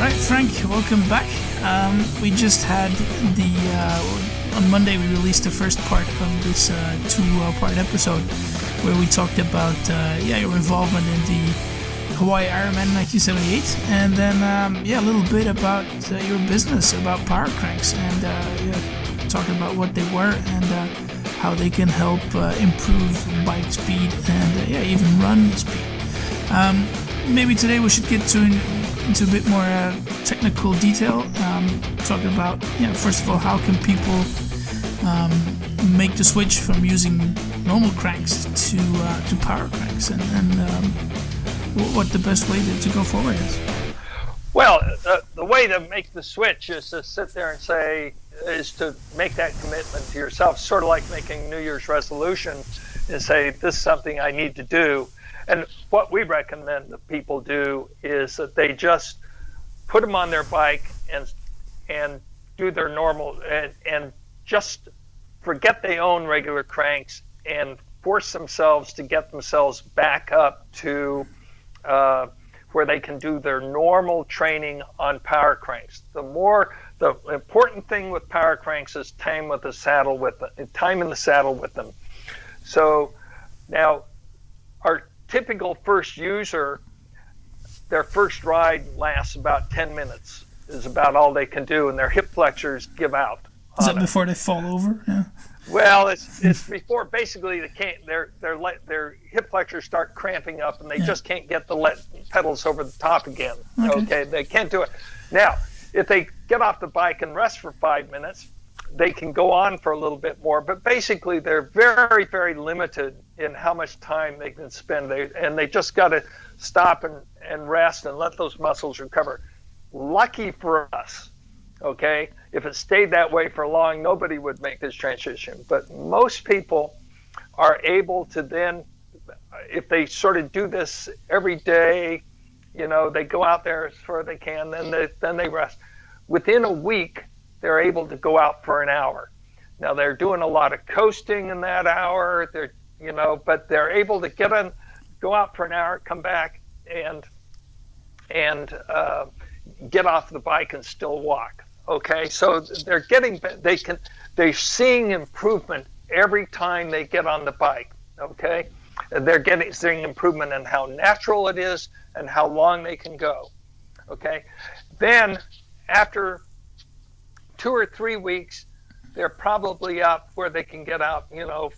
right, Frank, welcome back. We just had on Monday we released the first part of this two-part episode where we talked about your involvement in the Hawaii Ironman 1978, and then a little bit about your business, about PowerCranks, and talking about what they were and how they can help improve bike speed and even run speed. Maybe today we should get into a bit more technical detail, talking about, first of all, how can people make the switch from using normal cranks to power cranks, and what the best way to go forward is. Well, the way to make the switch is to sit there and is to make that commitment to yourself, sort of like making New Year's resolution, and say, this is something I need to do. And what we recommend that people do is that they just put them on their bike and do their normal and just forget they own regular cranks and force themselves to get themselves back up to where they can do their normal training on power cranks. The important thing with power cranks is time in the saddle with them. So now our typical first user, their first ride lasts about 10 minutes, is about all they can do, and their hip flexors give out. Is that before they fall over? Yeah. Well, it's before basically their hip flexors start cramping up, and they just can't get the pedals over the top again. Okay, they can't do it. Now, if they get off the bike and rest for 5 minutes, they can go on for a little bit more, but basically they're very, very limited in how much time they can spend. They just got to stop and rest and let those muscles recover. Lucky for us, okay, if it stayed that way for long, nobody would make this transition. But most people are able to then, if they sort of do this every day, they go out there as far as they can, then they rest. Within a week, they're able to go out for an hour. Now they're doing a lot of coasting in that hour. But they're able to go out for an hour, come back, and get off the bike and still walk. Okay, so they're seeing improvement every time they get on the bike. Okay, they're seeing improvement in how natural it is and how long they can go. Okay, then after 2 or 3 weeks, they're probably up where they can get out,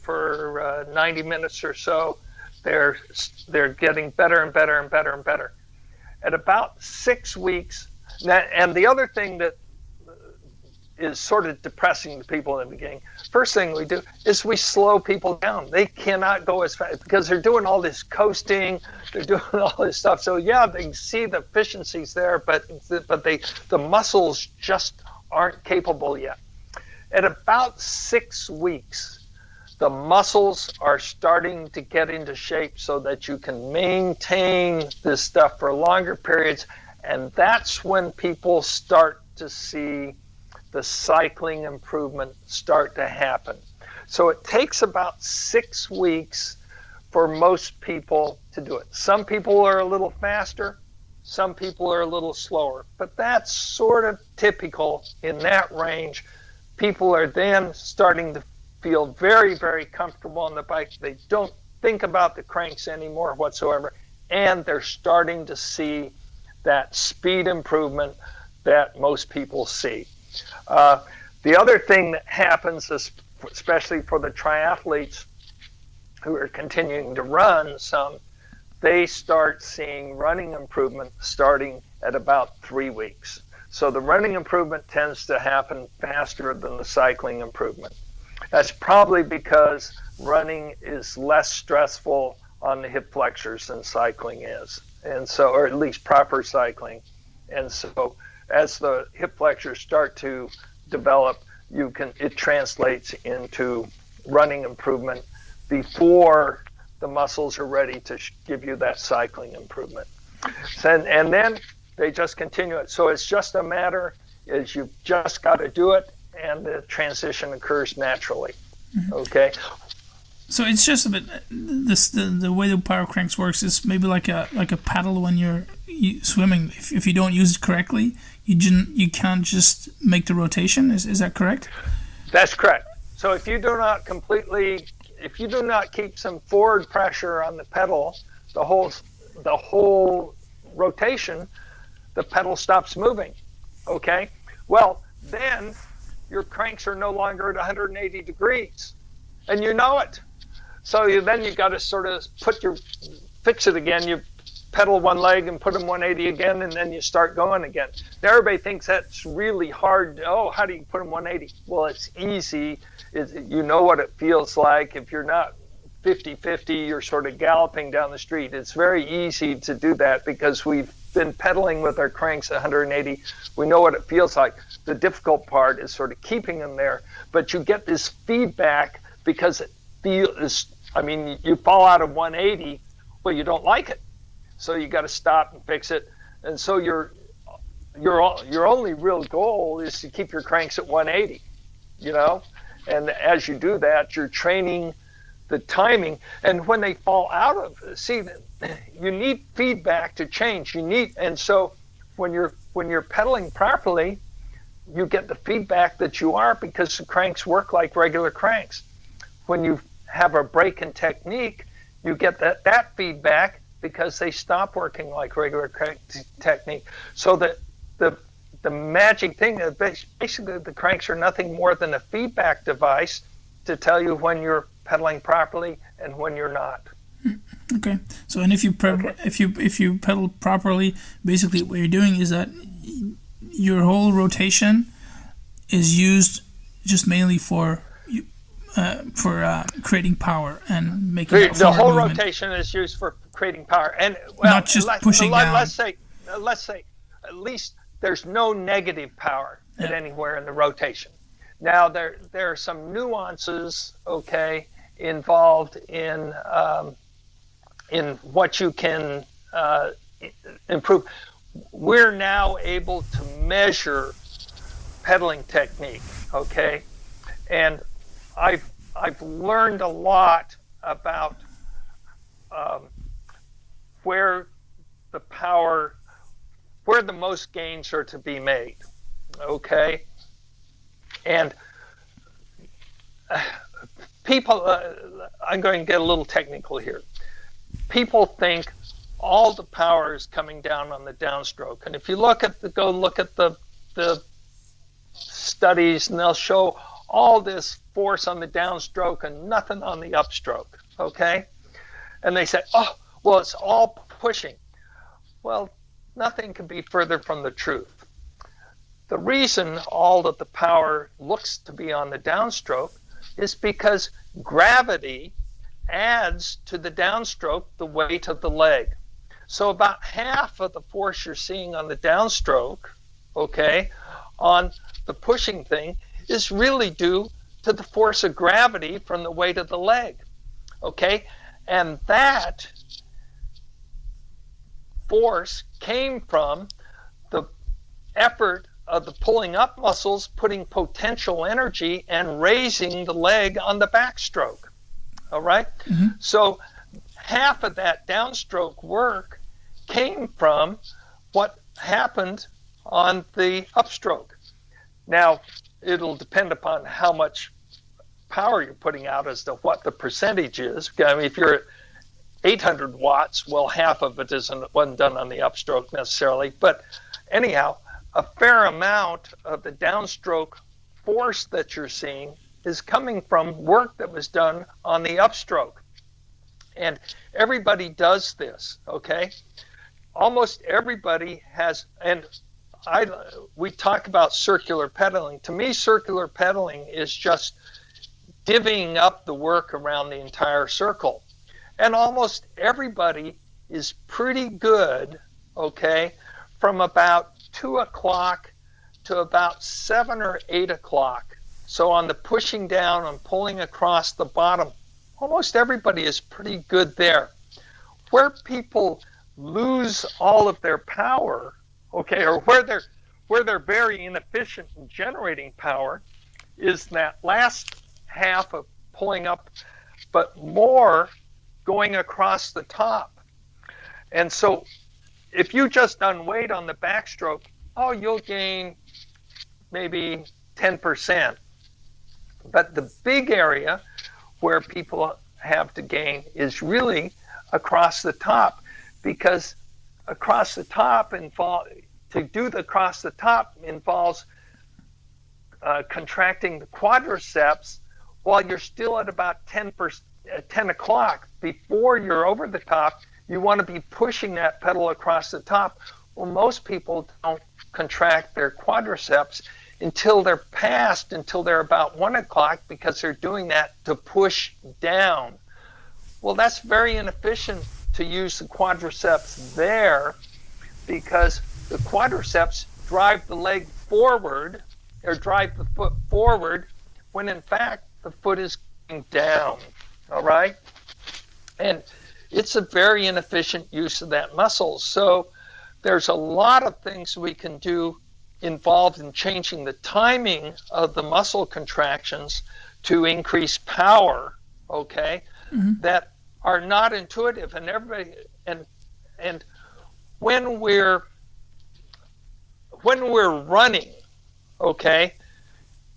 for 90 minutes or so. They're getting better and better and better and better. At about 6 weeks, and the other thing that is sort of depressing to people in the beginning, first thing we do is we slow people down. They cannot go as fast because they're doing all this coasting, they're doing all this stuff. So yeah, they can see the efficiencies there, but the muscles just aren't capable yet. At about 6 weeks, the muscles are starting to get into shape so that you can maintain this stuff for longer periods, and that's when people start to see the cycling improvement start to happen. So it takes about 6 weeks for most people to do it. Some people are a little faster, some people are a little slower, but that's sort of typical in that range. People are then starting to feel very, very comfortable on the bike. They don't think about the cranks anymore whatsoever, and they're starting to see that speed improvement that most people see. The other thing that happens, especially for the triathletes who are continuing to run some, they start seeing running improvement starting at about 3 weeks. So the running improvement tends to happen faster than the cycling improvement. That's probably because running is less stressful on the hip flexors than cycling is, and so, or at least proper cycling. And so as the hip flexors start to develop, it translates into running improvement before the muscles are ready to give you that cycling improvement. And then they just continue it. So it's just a matter is you've just got to do it, and the transition occurs naturally. Okay. So it's just a bit the way the PowerCranks works is maybe like a paddle when you're swimming. If you don't use it correctly, you can't just make the rotation. Is that correct? That's correct. So if you do not keep some forward pressure on the pedal, the whole rotation, the pedal stops moving. Okay. Well, then your cranks are no longer at 180 degrees, and you know it. So then you got to sort of fix it again. You pedal one leg and put them 180 again, and then you start going again. Now everybody thinks that's really hard. Oh, how do you put them 180? Well, it's easy. You know what it feels like. If you're not 50-50, you're sort of galloping down the street. It's very easy to do that because we've been pedaling with our cranks 180. We know what it feels like. The difficult part is sort of keeping them there, but you get this feedback because it feels, you fall out of 180, well, you don't like it. So you got to stop and fix it. And so your only real goal is to keep your cranks at 180, and as you do that, you're training the timing. And when they fall out of, you need feedback to change. And so when you're pedaling properly, you get the feedback that you are, because the cranks work like regular cranks. When you have a break in technique, you get that feedback because they stop working like regular technique. So the magic thing is basically the cranks are nothing more than a feedback device to tell you when you're pedaling properly and when you're not. Okay. So, and if you pedal properly, basically what you're doing is that your whole rotation is used just mainly for creating power and making the whole movement. Rotation is used for creating power, and not just pushing down. Let's say at least there's no negative power at anywhere in the rotation. Now there are some nuances, involved in what you can improve. We're now able to measure pedaling technique, and I've learned a lot about where the most gains are to be made, and people, I'm going to get a little technical here. People think all the power is coming down on the downstroke, and if you look at the studies, and they'll show all this force on the downstroke and nothing on the upstroke, and they say, oh, well, it's all pushing. Well, nothing can be further from the truth. The reason all of the power looks to be on the downstroke is because gravity adds to the downstroke the weight of the leg. So about half of the force you're seeing on the downstroke, on the pushing thing, is really due to the force of gravity from the weight of the leg. And that force came from the effort of the pulling up muscles putting potential energy and raising the leg on the backstroke. All right? Mm-hmm. So half of that downstroke work came from what happened on the upstroke. Now, it'll depend upon how much power you're putting out as to what the percentage is. If you're at 800 watts, well, half of it wasn't done on the upstroke necessarily. But anyhow, a fair amount of the downstroke force that you're seeing is coming from work that was done on the upstroke. And everybody does this, Almost everybody has, and we talk about circular pedaling. To me, circular pedaling is just divvying up the work around the entire circle. And almost everybody is pretty good, from about 2 o'clock to about 7 or 8 o'clock. So on the pushing down and pulling across the bottom, almost everybody is pretty good there. Where people lose all of their power, or where they're very inefficient in generating power, is that last half of pulling up but more going across the top. And so if you just done weight on the backstroke, you'll gain maybe 10%. But the big area where people have to gain is really across the top, because across the top involves contracting the quadriceps while you're still at about 10 o'clock. Before you're over the top, you want to be pushing that pedal across the top. Well, most people don't contract their quadriceps until they're about 1 o'clock, because they're doing that to push down. Well, that's very inefficient to use the quadriceps there, because the quadriceps drive the leg forward or drive the foot forward when in fact the foot is going down. All right? And it's a very inefficient use of that muscle. So there's a lot of things we can do involved in changing the timing of the muscle contractions to increase power, okay, that are not intuitive. And everybody, and when we're running, okay,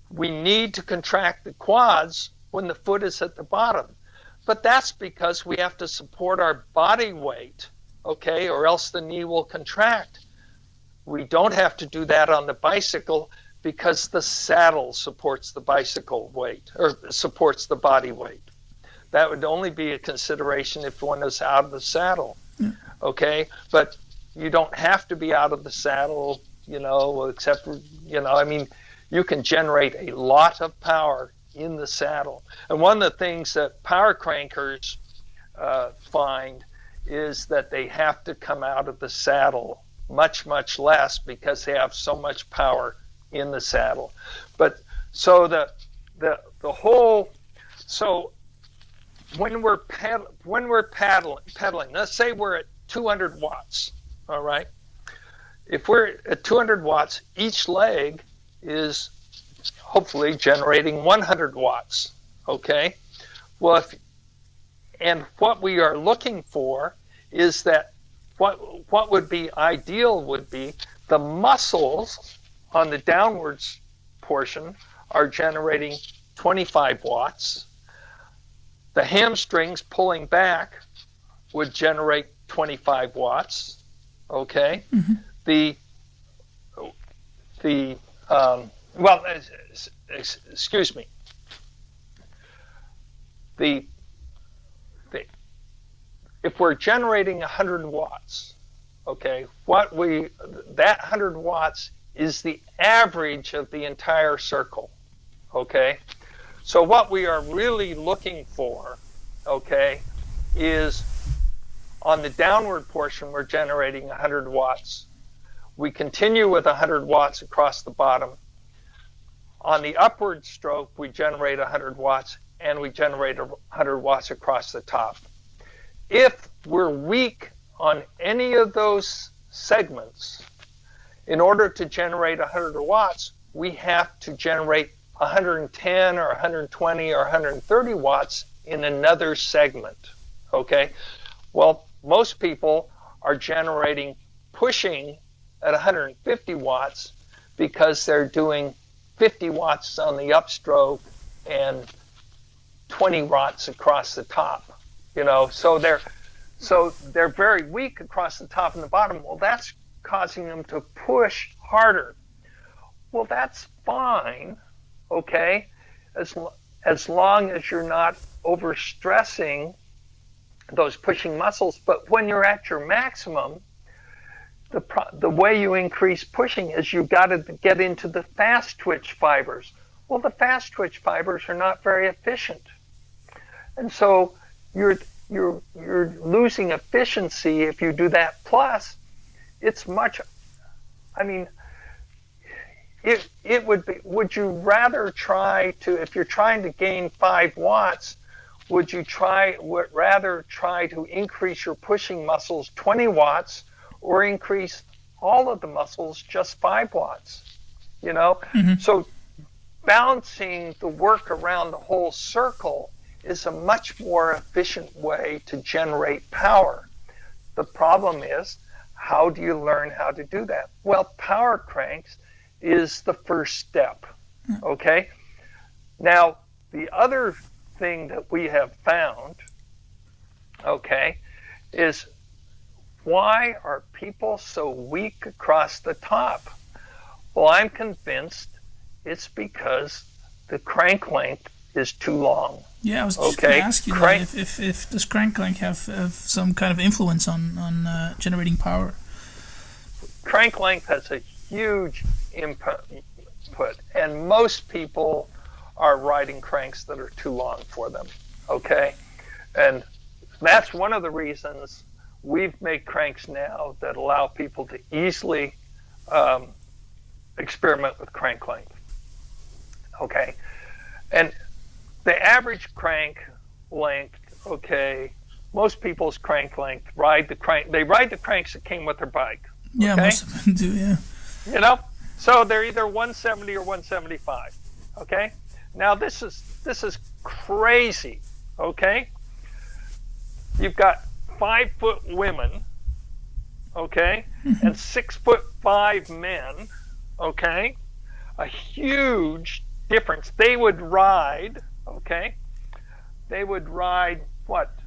we need to contract the quads when the foot is at the bottom. But that's because we have to support our body weight, okay, or else the knee will contract. We don't have to do that on the bicycle because the saddle supports the bicycle weight, or supports the body weight. That would only be a consideration if one is out of the saddle, okay? But you don't have to be out of the saddle, except for, you can generate a lot of power in the saddle. And one of the things that power crankers find is that they have to come out of the saddle much, much less, because they have so much power in the saddle. But so when we're pedaling, let's say we're at 200 watts, all right? If we're at 200 watts, each leg is hopefully generating 100 watts, okay? Well, what we are looking for is that what would be ideal would be the muscles on the downwards portion are generating 25 watts. The hamstrings pulling back would generate 25 watts, okay? Excuse me. If we're generating 100 watts, okay, that 100 watts is the average of the entire circle, okay? So what we are really looking for, okay, is on the downward portion, we're generating 100 watts. We continue with 100 watts across the bottom. On the upward stroke, we generate 100 watts, and we generate 100 watts across the top. If we're weak on any of those segments, in order to generate 100 watts, we have to generate 110 or 120 or 130 watts in another segment, okay? Well, most people are pushing at 150 watts because they're doing 50 watts on the upstroke and 20 watts across the top, so they're very weak across the top and the bottom. Well, that's causing them to push harder. Well, that's fine, okay, as long as you're not overstressing those pushing muscles. But when you're at your maximum, the way you increase pushing is you've got to get into the fast twitch fibers. Well, the fast twitch fibers are not very efficient, and so you're losing efficiency if you do that. Plus, it's much. It would be. Would you rather try to, if you're trying to gain 5 watts, would rather try to increase your pushing muscles 20 watts, or increase all of the muscles just 5 watts? So balancing the work around the whole circle is a much more efficient way to generate power. The problem is, how do you learn how to do that? Well, PowerCranks is the first step, okay? Now, the other thing that we have found, okay, is why are people so weak across the top? Well, I'm convinced it's because the crank length is too long. Yeah, I was just going to ask you that, if does crank length have some kind of influence on generating power? Crank length has a huge input, and most people are riding cranks that are too long for them, okay? And that's one of the reasons we've made cranks now that allow people to easily experiment with crank length, okay? And the average crank length, okay, most people's crank length they ride the cranks that came with their bike. Okay? Yeah, most of them do, yeah. You know, so they're either 170 or 175. Okay, now this is crazy. Okay, you've got 5-foot women, okay, and 6'5" men. Okay, a huge difference. They would ride. Okay, they would ride what?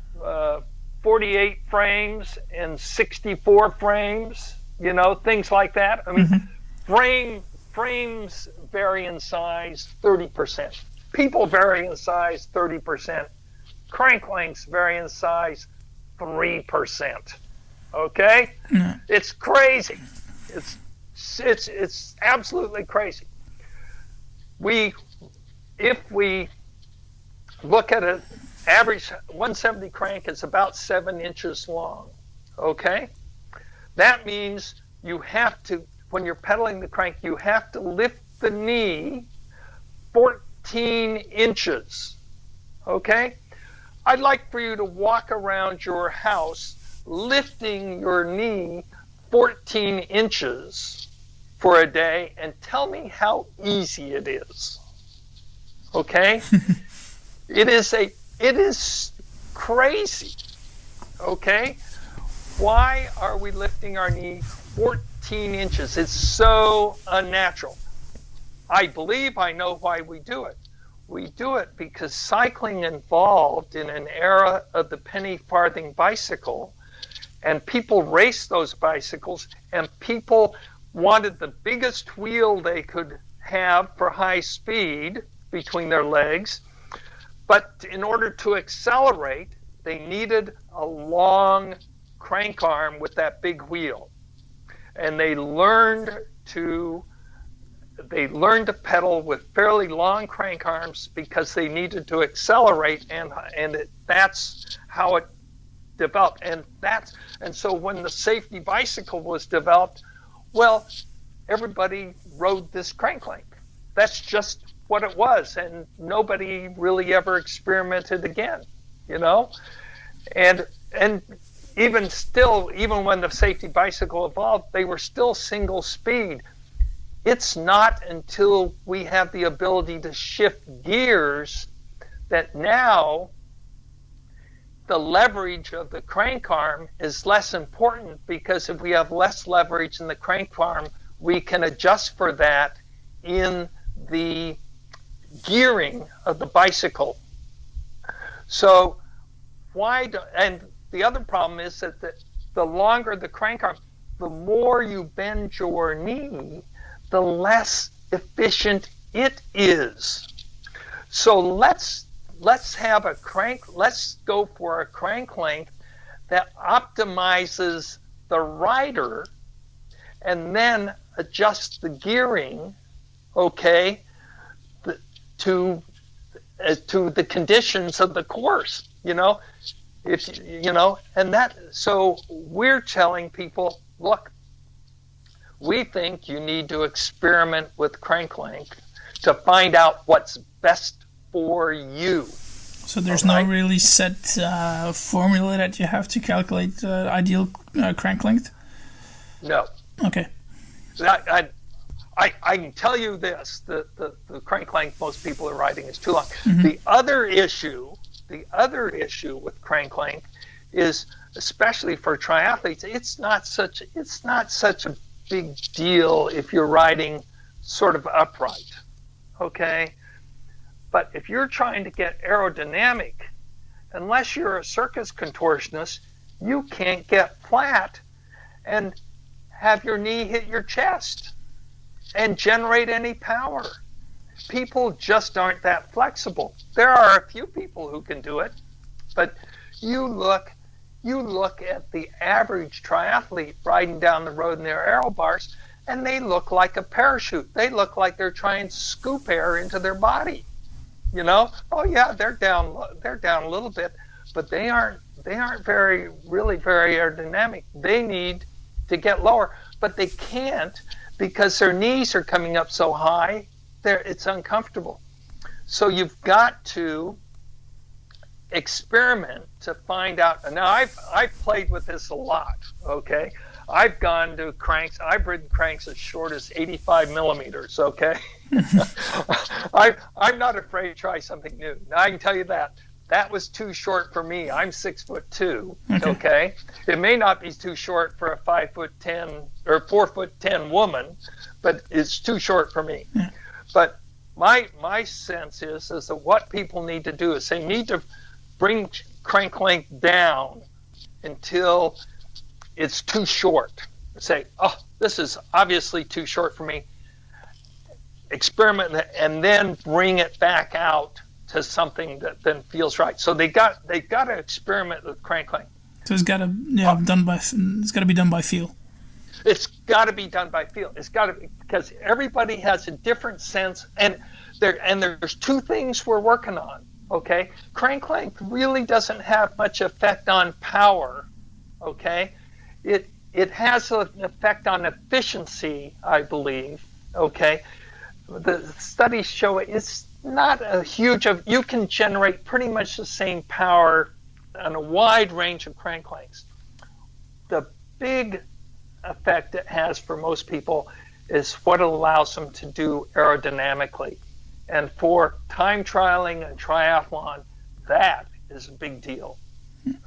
48 frames and 64 frames. You know, things like that. I mean, frames vary in size 30%. People vary in size 30%. Crank lengths vary in size 3%. Okay? Yeah. It's crazy. It's absolutely crazy. If we look at an average 170 crank, it's about 7 inches long. Okay? That means you have to, when you're pedaling the crank, you have to lift the knee 14 inches. Okay? I'd like for you to walk around your house lifting your knee 14 inches for a day and tell me how easy it is. Okay? It is crazy. Okay? Why are we lifting our knee 14 inches? It's so unnatural. I believe I know why we do it. We do it because cycling evolved in an era of the penny farthing bicycle, and people raced those bicycles, and people wanted the biggest wheel they could have for high speed between their legs. But in order to accelerate, they needed a long crank arm with that big wheel, and they learned to pedal with fairly long crank arms because they needed to accelerate, and that's how it developed. And so when the safety bicycle was developed, well, everybody rode this crank length. That's just what it was, and nobody really ever experimented again, you know. And even when the safety bicycle evolved, they were still single speed. It's not until we have the ability to shift gears that now the leverage of the crank arm is less important, because if we have less leverage in the crank arm, we can adjust for that in the gearing of the bicycle. So and the other problem is that the longer the crank arm, the more you bend your knee, the less efficient it is. So let's go for a crank length that optimizes the rider and then adjust the gearing, okay, to the conditions of the course, you know. So we're telling people, look, we think you need to experiment with crank length to find out what's best for you. So there's no really set formula that you have to calculate ideal crank length? No. Okay. I can tell you this, the crank length most people are riding is too long. Mm-hmm. The other issue the other issue with crank length is, especially for triathletes, it's not such a big deal if you're riding sort of upright, okay? But if you're trying to get aerodynamic, unless you're a circus contortionist, you can't get flat and have your knee hit your chest and generate any power. People just aren't that flexible. There are a few people who can do it, but you look at the average triathlete riding down the road in their aero bars, and they look like a parachute. They look like they're trying to scoop air into their body. You know? Oh yeah, they're down a little bit, but they aren't really very aerodynamic. They need to get lower, but they can't because their knees are coming up so high. It's uncomfortable. So you've got to experiment to find out. And now I've played with this a lot. Okay, I've gone to cranks. I've ridden cranks as short as 85 millimeters. Okay, I'm not afraid to try something new. Now I can tell you that was too short for me. I'm 6'2". Okay, it may not be too short for a 5'10" or 4'10" woman, but it's too short for me. Yeah. But my sense is that what people need to do is they need to bring crank length down until it's too short. Say, oh, this is obviously too short for me. Experiment and then bring it back out to something that then feels right. So they got to experiment with crank length. So it's got to be done by feel. It's got to be done by feel. It's got to be, because everybody has a different sense, and there's two things we're working on. Okay, crank length really doesn't have much effect on power. Okay, it has an effect on efficiency, I believe. Okay, the studies show it's not a huge. You can generate pretty much the same power on a wide range of crank lengths. The big effect it has for most people is what it allows them to do aerodynamically. And for time trialing and triathlon, that is a big deal.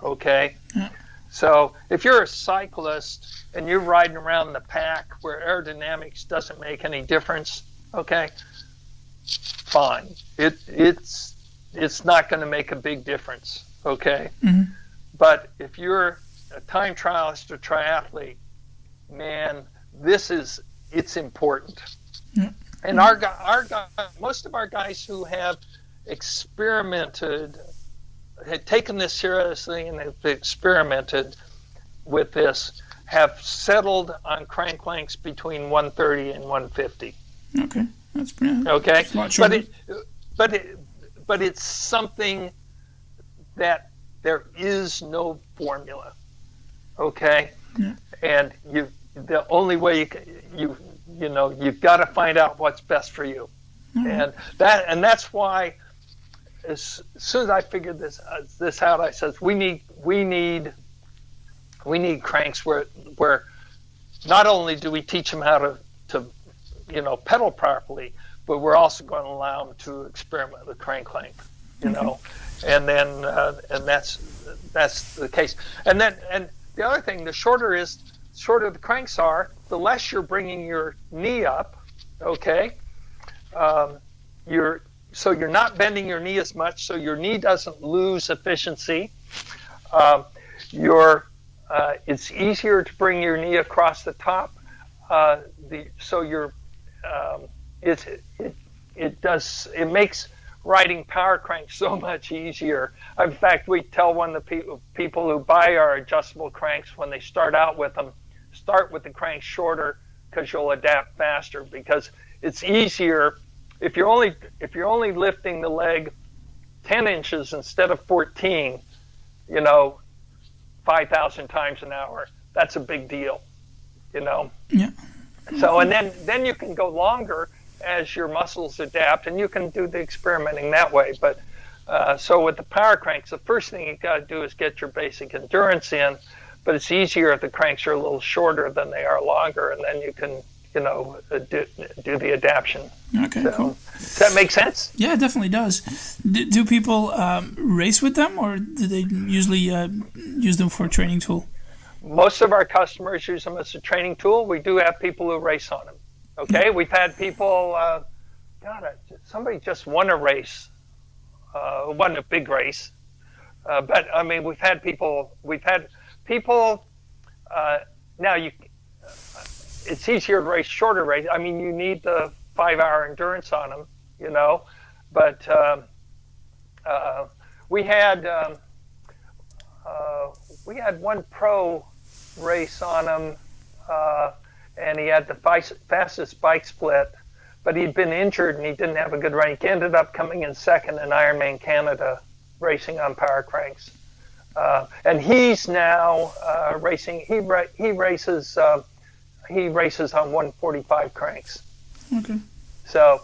Okay? Yeah. So if you're a cyclist and you're riding around the pack where aerodynamics doesn't make any difference, okay, fine. It's not going to make a big difference, okay? Mm-hmm. But if you're a time trialist or triathlete, man, it's important. Yeah. And most of our guys who have experimented, had taken this seriously and have experimented with this, have settled on crank lengths between 130 and 150. Okay, that's pretty. Okay, But but it's something that there is no formula. Okay, yeah. And the only way you've got to find out what's best for you. Mm-hmm. And that's why as soon as I figured this out, I said we need cranks where not only do we teach them how to pedal properly, but we're also going to allow them to experiment with crank length, and then and that's the case. And the other thing, the shorter the cranks are, the less you're bringing your knee up. Okay, you're not bending your knee as much, so your knee doesn't lose efficiency. It's easier to bring your knee across the top. It makes riding PowerCranks so much easier. In fact, we tell one of the people who buy our adjustable cranks when they start out with them, start with the cranks shorter because you'll adapt faster, because it's easier if you're only lifting the leg 10 inches instead of 14, 5,000 times an hour. That's a big deal, Yeah. So, and then you can go longer as your muscles adapt, and you can do the experimenting that way. But so with the PowerCranks, the first thing you got to do is get your basic endurance in. But it's easier if the cranks are a little shorter than they are longer, and then you can do the adaption. Okay, cool. Does that make sense? Yeah, it definitely does. Do people race with them, or do they usually use them for a training tool? Most of our customers use them as a training tool. We do have people who race on them. Okay, we've had people. Somebody just won a race. Won a big race, but I mean, we've had people. Now it's easier to race shorter races. I mean, you need the 5-hour endurance on them, But we had one pro race on him, and he had the fastest bike split, but he'd been injured and he didn't have a good run. He ended up coming in second in Ironman Canada, racing on PowerCranks. And he's now racing. He races on 145 cranks. Okay. So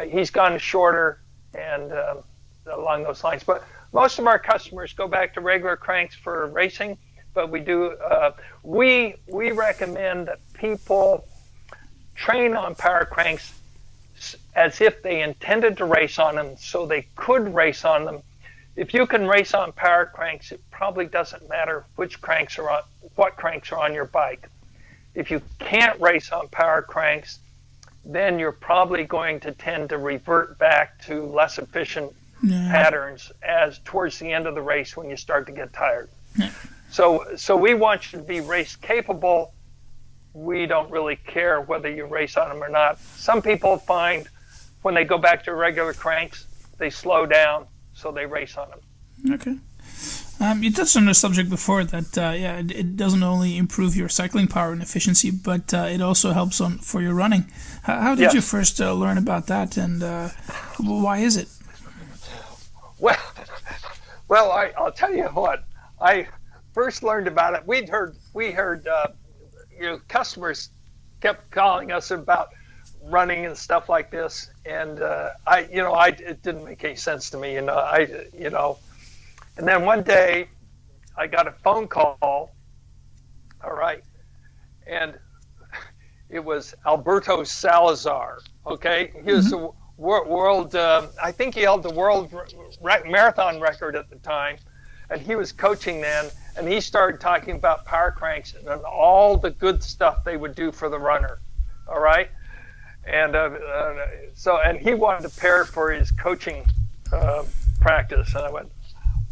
he's gone shorter and along those lines. But most of our customers go back to regular cranks for racing. But we do. We recommend that people train on PowerCranks as if they intended to race on them, so they could race on them. If you can race on PowerCranks, it probably doesn't matter what cranks are on your bike. If you can't race on PowerCranks, then you're probably going to tend to revert back to less efficient patterns as towards the end of the race when you start to get tired. Yeah. So we want you to be race capable. We don't really care whether you race on them or not. Some people find when they go back to regular cranks, they slow down, so they race on them. Okay. You touched on the subject before that, it doesn't only improve your cycling power and efficiency, but it also helps for your running. How did you first learn about that, and why is it? Well, I'll tell you what. I first learned about it. We heard customers kept calling us about running and stuff like this, and it didn't make any sense to me, And then one day, I got a phone call. All right, and it was Alberto Salazar. Okay, he was the world. I think he held the world marathon record at the time, and he was coaching then. And he started talking about PowerCranks and all the good stuff they would do for the runner. All right, and and he wanted to pair for his coaching practice, and I went,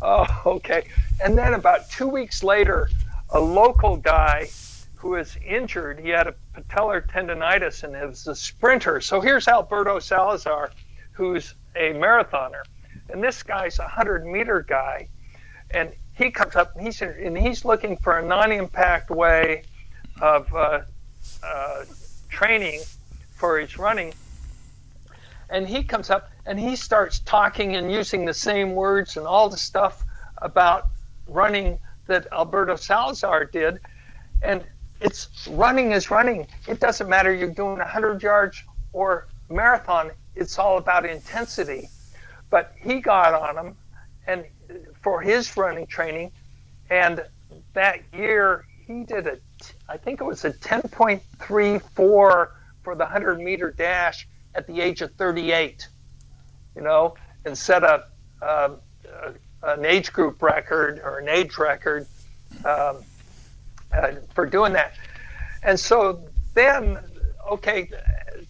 oh, okay. And then about 2 weeks later, a local guy who was injured, he had a patellar tendonitis and he was a sprinter. So here's Alberto Salazar, who's a marathoner. And this guy's a 100-meter guy. And he comes up and he's looking for a non-impact way of training for his running. And he comes up and he starts talking and using the same words and all the stuff about running that Alberto Salazar did. And running is running. It doesn't matter you're doing 100 yards or marathon. It's all about intensity. But he got on him and for his running training. And that year he did I think it was a 10.34 for the 100-meter dash at the age of 38, and set up an age group record or an age record for doing that. And so then,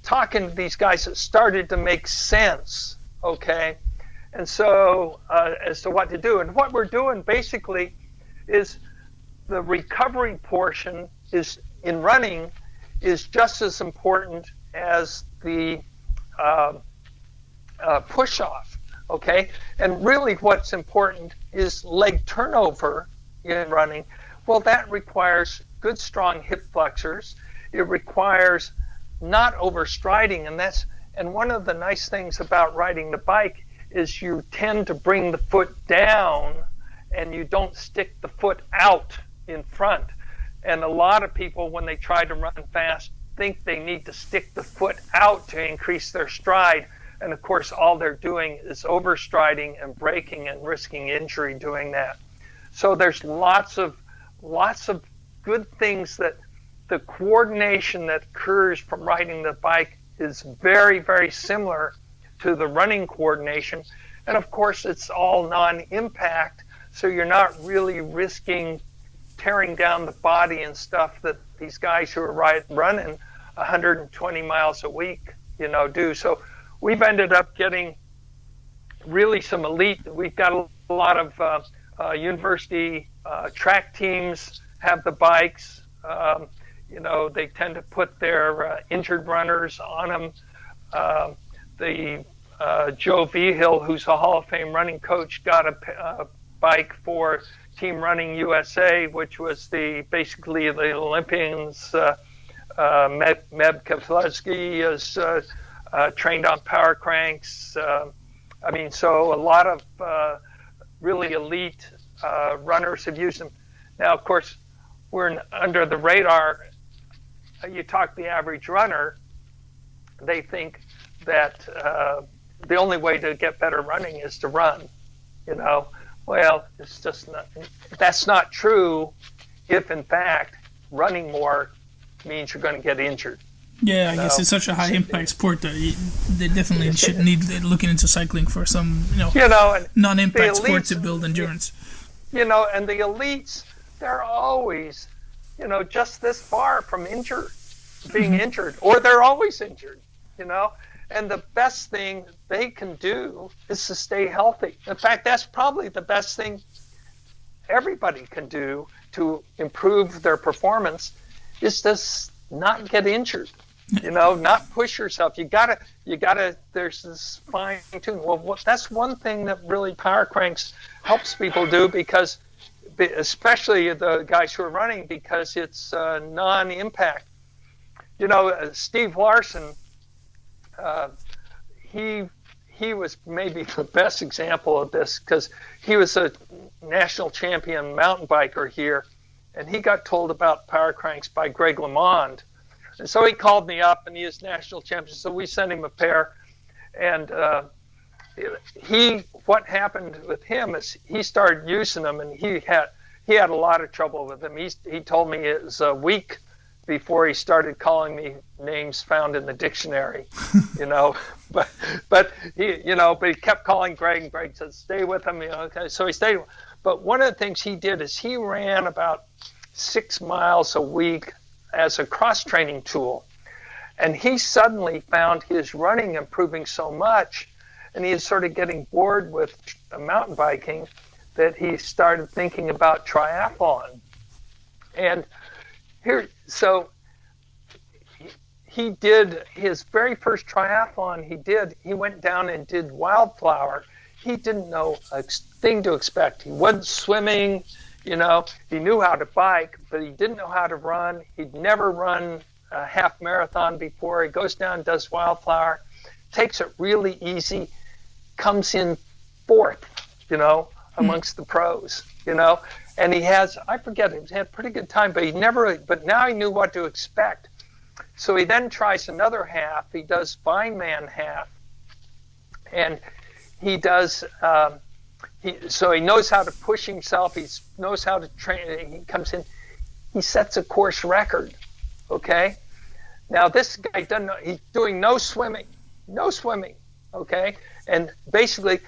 talking to these guys, it started to make sense, and so as to what to do. And what we're doing basically is the recovery portion in running is just as important as the push-off, And really what's important is leg turnover in running. Well, that requires good, strong hip flexors. It requires not overstriding, and one of the nice things about riding the bike is you tend to bring the foot down and you don't stick the foot out in front. And a lot of people, when they try to run fast, think they need to stick the foot out to increase their stride. And of course, all they're doing is overstriding and braking and risking injury doing that. So there's lots of good things that the coordination that occurs from riding the bike is very, very similar to the running coordination. And of course, it's all non-impact, so you're not really risking tearing down the body and stuff that these guys who are running 120 miles a week, do. So we've ended up getting really some elite. We've got a lot of university track teams have the bikes. They tend to put their injured runners on them. Joe Vigil, who's a Hall of Fame running coach, got a bike for Team Running USA, which was basically the Olympians. Meb Keflezighi is trained on PowerCranks. So a lot of really elite runners have used them. Now, of course, we're under the radar. You talk the average runner, they think that the only way to get better running is to run. Well, it's just not. That's not true. If in fact running more means you're going to get injured. Yeah, I guess it's such a high impact sport that they definitely should need looking into cycling for some non-impact sport to build endurance. And the elites, they're always just this far from being injured, or they're always injured. And the best thing they can do is to stay healthy. In fact, that's probably the best thing everybody can do to improve their performance, is to not get injured. Not push yourself. You gotta. There's this fine tune. Well, that's one thing that really PowerCranks helps people do, because, especially the guys who are running, because it's non-impact. Steve Larson. He was maybe the best example of this, because he was a national champion mountain biker here, and he got told about PowerCranks by Greg LeMond. And so he called me up, and he is national champion, so we sent him a pair. And what happened with him is he started using them, and he had a lot of trouble with them. He told me it was a week before he started calling me names found in the dictionary, but he kept calling Greg, and Greg said, stay with him, okay. So he stayed. But one of the things he did is he ran about 6 miles a week as a cross-training tool. And he suddenly found his running improving so much, and he was sort of getting bored with mountain biking, that he started thinking about triathlon. And so he did his very first triathlon he went down and did Wildflower. He didn't know a thing to expect. He wasn't swimming, he knew how to bike, but he didn't know how to run. He'd never run a half marathon before. He goes down and does Wildflower, takes it really easy, comes in fourth, amongst the pros, and he has, I forget, he had a pretty good time, but now he knew what to expect. So he then tries another half. He does Vineman half, and he does, so he knows how to push himself. He knows how to train. He comes in, he sets a course record, okay? Now this guy doesn't know, he's doing no swimming, okay? And basically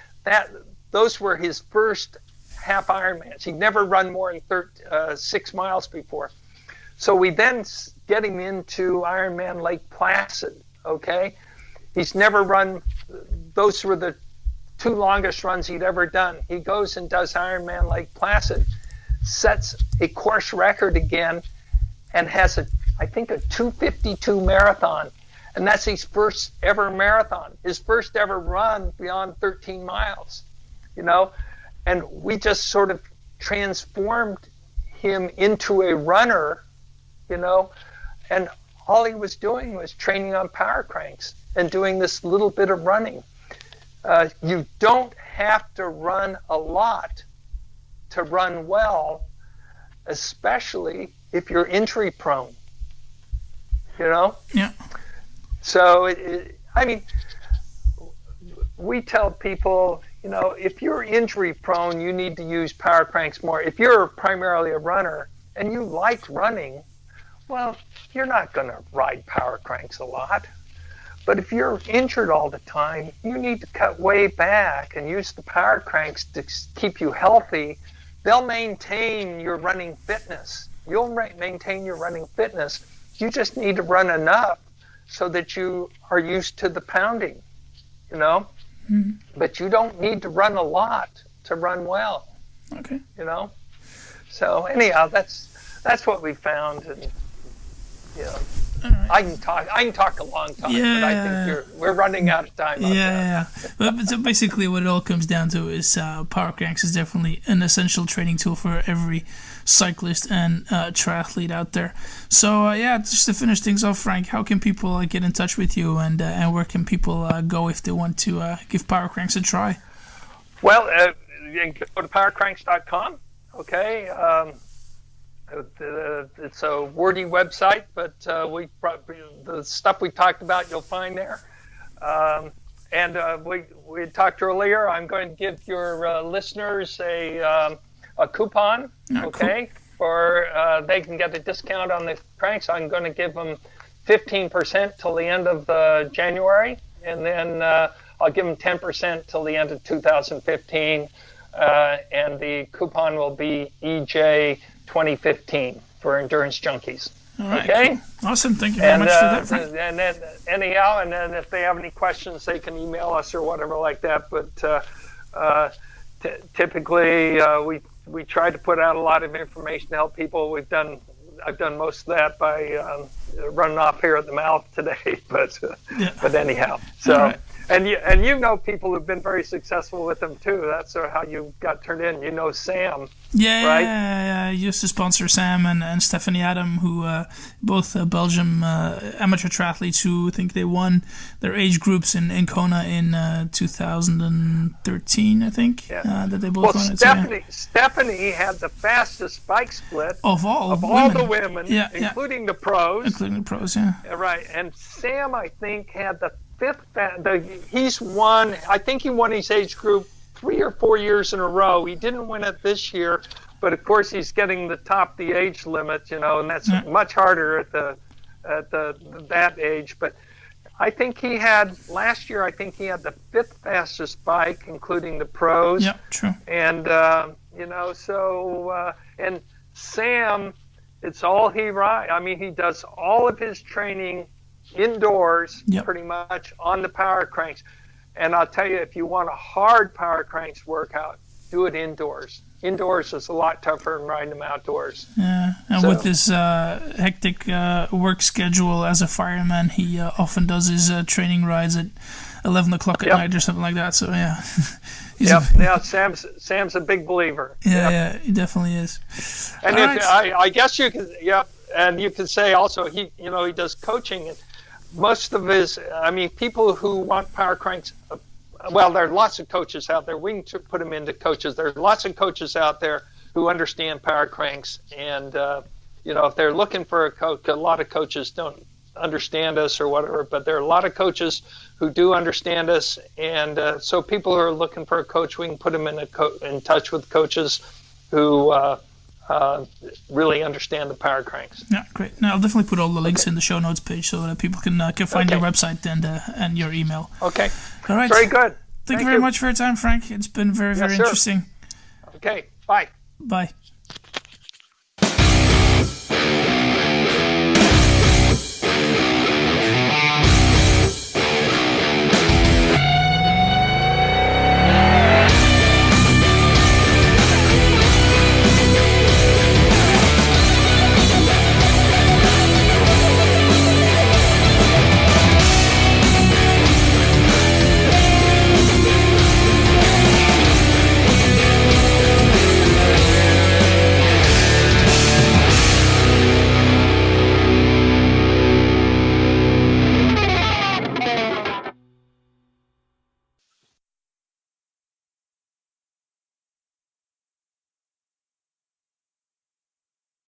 those were his first half Ironmans. He'd never run more than 6 miles before. So we then get him into Ironman Lake Placid, okay? He's never run, those were the 2 longest runs he'd ever done. He goes and does Ironman Lake Placid, sets a course record again, and has I think a 2:52 marathon. And that's his first ever marathon, his first ever run beyond 13 miles, And we just sort of transformed him into a runner, and all he was doing was training on PowerCranks and doing this little bit of running. You don't have to run a lot to run well, especially if you're injury prone, Yeah. So, we tell people, if you're injury prone, you need to use PowerCranks more. If you're primarily a runner and you like running, Well, you're not going to ride power cranks a lot. But if you're injured all the time, you need to cut way back and use the power cranks to keep you healthy. They'll maintain your running fitness. You'll maintain your running fitness. You just need to run enough so that you are used to the pounding, you know? Mm-hmm. But you don't need to run a lot to run well. Okay. You know? So anyhow, that's what we found, and you know, right. I can talk a long time, but I think we're running out of time. Yeah. But so basically, what it all comes down to is PowerCranks is definitely an essential training tool for every cyclist and triathlete out there. So just to finish things off, Frank, how can people get in touch with you, and where can people go if they want to give PowerCranks a try? Well, you can go to PowerCranks.com. Okay. It's a wordy website, but the stuff we talked about you'll find there. And we talked earlier. I'm going to give your listeners a coupon. Okay, cool. For they can get a discount on the cranks. I'm going to give them 15% till the end of January, and then I'll give them 10% till the end of 2015. And the coupon will be EJ 2015 for Endurance Junkies. All right, okay? Cool. Awesome. Thank you very much for that, Frank. And then, anyhow, and then if they have any questions, they can email us or whatever like that. But typically, we try to put out a lot of information to help people. I've done most of that by running off here at the mouth today. But anyhow, so. Right. And you know people who've been very successful with them too. That's how you got turned in. You know Sam. Yeah, right? I used to sponsor Sam and Stephanie Adam, who both Belgium amateur triathletes who think they won their age groups in Kona in 2013, I think. Yeah. That they both won it. Stephanie had the fastest bike split of all the women, including the pros. Including the pros, yeah. Right, and Sam, I think, had the he's won. I think he won his age group 3 or 4 years in a row. He didn't win it this year, but of course he's getting the top the age limit, you know, and that's much harder at that age. But I think he had last year. I think he had the 5th fastest bike, including the pros. Yeah, true. And you know, so and Sam, it's all he rides. I mean, he does all of his training indoors, pretty much on the power cranks. And I'll tell you, if you want a hard power cranks workout, do it indoors. Indoors is a lot tougher than riding them outdoors. Yeah, and with his hectic work schedule as a fireman, he often does his training rides at 11 o'clock at night or something like that. So yeah. Sam's a big believer. Yeah, he definitely is. And I guess you can, and you can say also he does coaching. And most of his, people who want power cranks, well, there are lots of coaches out there. We can put them into coaches. There's lots of coaches out there who understand power cranks. And, if they're looking for a coach, a lot of coaches don't understand us or whatever, but there are a lot of coaches who do understand us. And so people who are looking for a coach, we can put them in touch with coaches who really understand the power cranks. Yeah, great. Now I'll definitely put all the links in the show notes page so that people can find your website and your email. Okay. All right. Very good. Thank you very much for your time, Frank. It's been very, very interesting. Okay. Bye. Bye.